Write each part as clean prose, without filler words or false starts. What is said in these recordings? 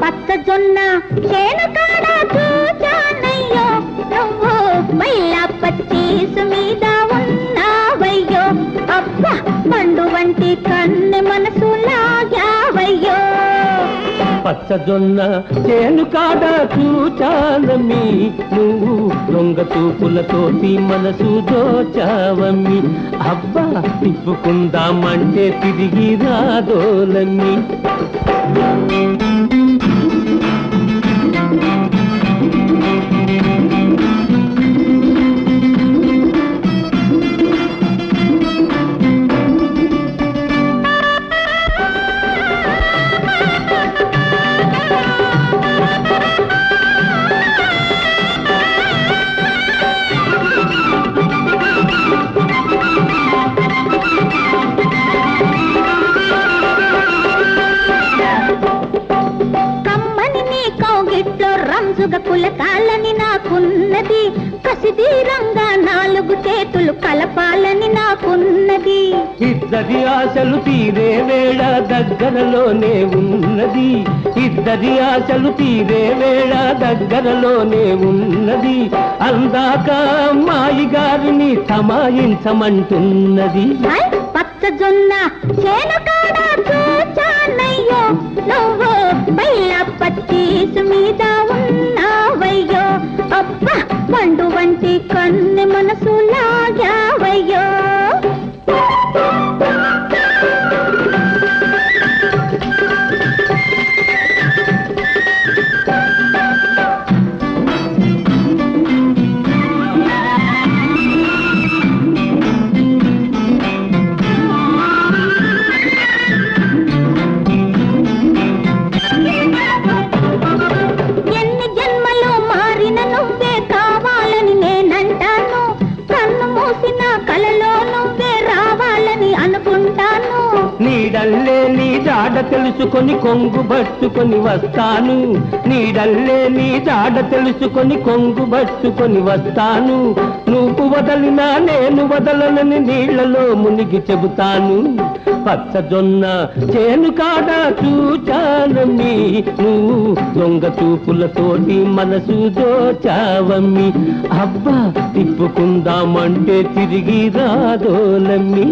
పచ్చజొన్న చేను కాడ చూచానయ్యో నువ్వు మైలా పచ్చీసు మీద ఉన్నావయ్యో అబ్బా పండు వంటి కన్నె మనసు లాగావయ్యో పచ్చజొన్న చేను కాడ చూచానమ్మి నువ్వు దొంగ చూపులతోటి మనసు దోచావమ్మి అబ్బా తిప్పుకుందామంటే తిరిగి రాదోలమ్మి కులకాలని నాకున్నది కసిదీరంగా 4 చేతులు కలపాలని నాకున్నది ఇద్దరి ఆశలు తీరే వేళ దగ్గరలోనే ఉన్నది ఇద్దరి ఆశలు తీరే వేళ దగ్గరలోనే ఉన్నది అందాక అమ్మాయి గారిని సమాయించమంటున్నది పచ్చజొన్న చేను కాడ చూచానయ్యో నువ్వు బైలా పచ్చీసు మీద ఉన్నావయ్యో అబ్బా పండు వంటి కన్నె మనసు లాగావయ్యో నీడల్లే నీ జాడ తెలుసుకొని కొంగు పట్టుకొని వస్తాను నీడల్లే నీ జాడ తెలుసుకొని కొంగు పట్టుకొని వస్తాను నువ్వు వదలినా నేను వదలనని నీళ్లలో మునిగి చెబుతాను పచ్చజొన్న చేను కాడ చూచానమ్మి నువ్వు దొంగ చూపులతోటి మనసు దోచావమ్మి అబ్బా తిప్పుకుందామంటే తిరిగి రాదోలమ్మి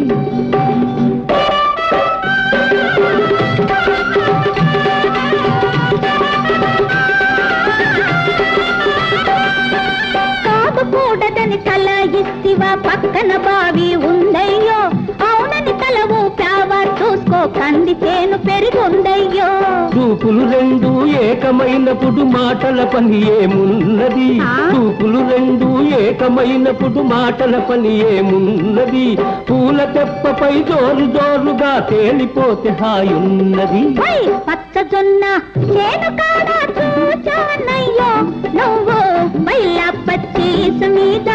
కాదుకూడదని తల ఇస్తివా పక్కన బావి ఉందయ్యో అవునని తల ఊపావా చూసుకో కంది చేను పెరిగుందయ్యో చూపులు రెండు ఏకమైనప్పుడు మాటల పని ఏమున్నది చూపులు రెండు ఏకమైనప్పుడు మాటల పని ఏమున్నది పూల తెప్పపై జోరు జోరుగా తేలిపోతే హాయున్నది పచ్చజొన్న చేను కాడ చూచానయ్యో నువ్వు బైలా పచ్చీసు మీద